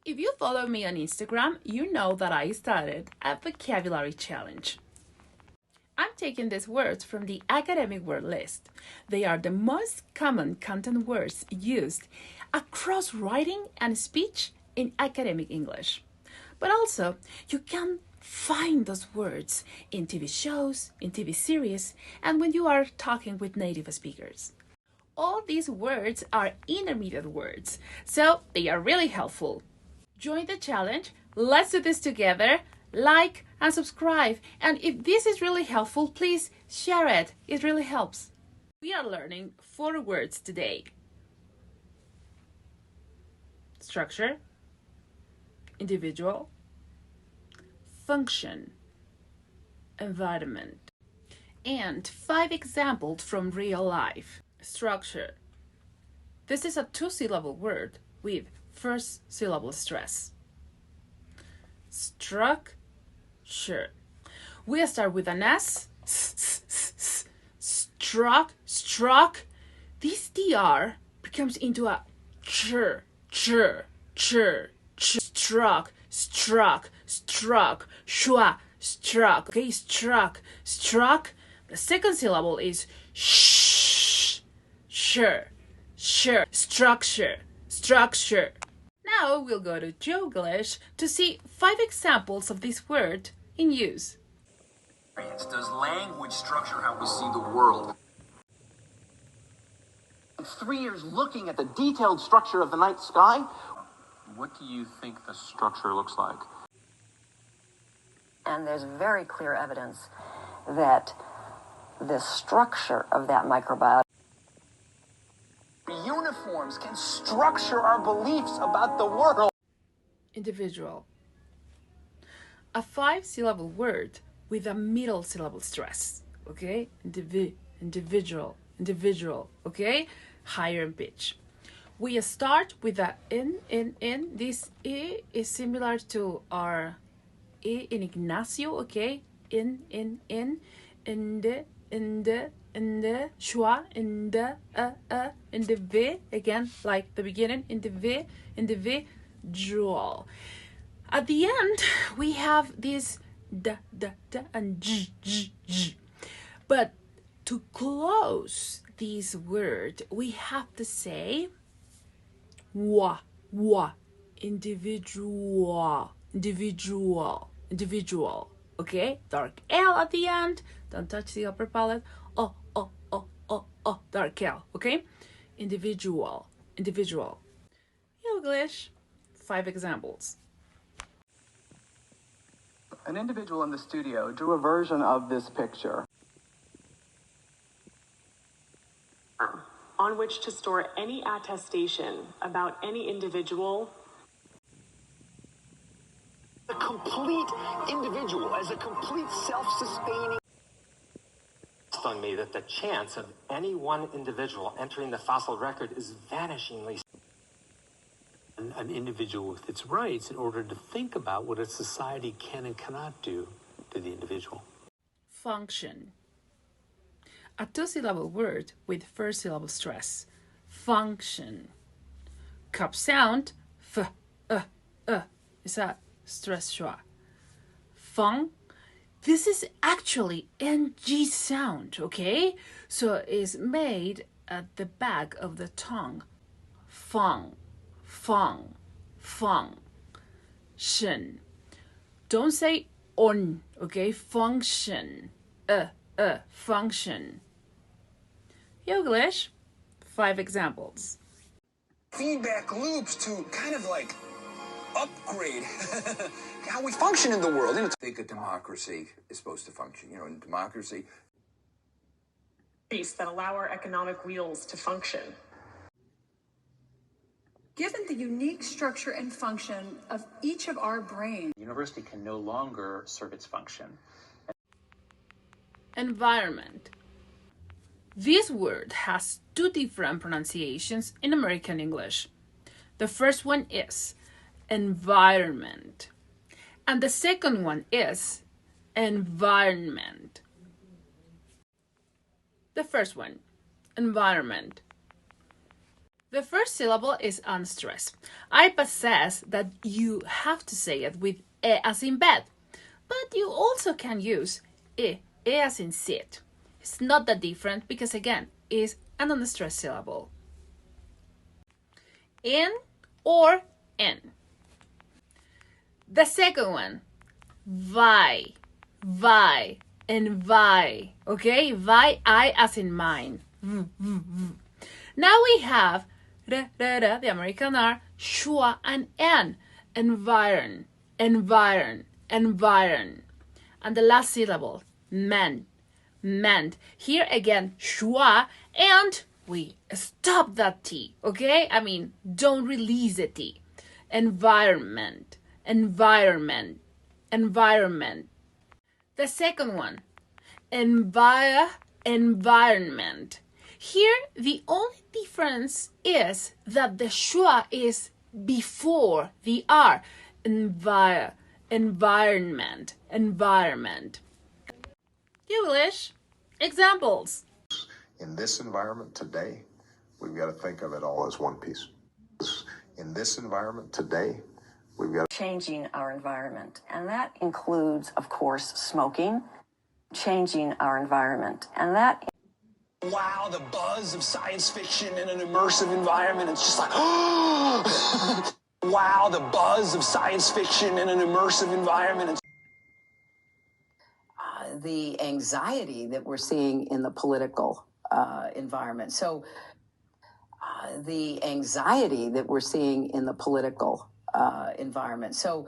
If you follow me on Instagram, you know that I started a vocabulary challenge. I'm taking these words from the academic word list. They are the most common content words used across writing and speech in academic English. But also, you can find those words in TV shows, in TV series, and when you are talking with native speakers. All these words are intermediate words, so they are really helpful. Join the challenge. Let's do this together. Like and subscribe. And if this is really helpful, please share it. It really helps. We are learning 4 words today. Structure, individual, function, environment, and 5 examples from real life. Structure. This is a 2-syllable word with first syllable stress. Structure. We start with an S. Struck. This DR becomes into a ch. Struck. Shua. Struck. Okay, struck. The second syllable is sh. Structure. Now we'll go to Joglish to see 5 examples of this word in use. Does language structure how we see the world? 3 years looking at the detailed structure of the night sky. What do you think the structure looks like? And there's very clear evidence that the structure of that microbiome Uniforms can structure our beliefs about the world. Individual. A 5-syllable word with a middle syllable stress. Okay? Individual. Okay? Higher in pitch. We start with a in. This I is similar to our I in Ignacio. Okay? In the, schwa, in the V, again, like the beginning, in the individual. At the end, we have this da, and j. But to close this word, we have to say wa, individual. Okay? Dark L at the end. Don't touch the upper palate. Oh, dark L. Okay? Individual. English. 5 examples. An individual in the studio drew a version of this picture. On which to store any attestation about any individual. A complete individual as a complete self-sustaining. On me that the chance of any one individual entering the fossil record is vanishingly. An individual with its rights in order to think about what a society can and cannot do to the individual. Function. A 2-syllable word with first syllable stress. Function. Cup sound f, is a stress schwa. Fung. This is actually NG sound, okay? So it's made at the back of the tongue. Fung. Shin. Don't say on, okay? Function. Function. English. 5 examples. Feedback loops to kind of like upgrade how we function in the world. I think a democracy is supposed to function. In democracy, That allow our economic wheels to function. Given the unique structure and function of each of our brains, The university can no longer serve its function. Environment. This word has 2 different pronunciations in American English. The first one is environment, and the second one is environment. The first one, environment. The first syllable is unstressed. I possess that you have to say it with e as in bed, but you also can use e as in sit. It's not that different because again, it's an unstressed syllable. In or en. The second one, vai, and vai, okay? Vai, I as in mine. Now we have the American R, schwa and en, environ. And the last syllable, meant. Here again, schwa, and we stop that T, okay? I mean, don't release the T. Environment. The second one, environment. Here, the only difference is that the schwa is before the R. Environment. English examples. In this environment today, we've got to think of it all as one piece. In this environment today, we've got changing our environment. And that includes, of course, smoking, changing our environment. And that Wow, the buzz of science fiction in an immersive environment. It's just like, wow, the buzz of science fiction in an immersive environment. the anxiety that we're seeing in the political environment. So the anxiety that we're seeing in the political environment. So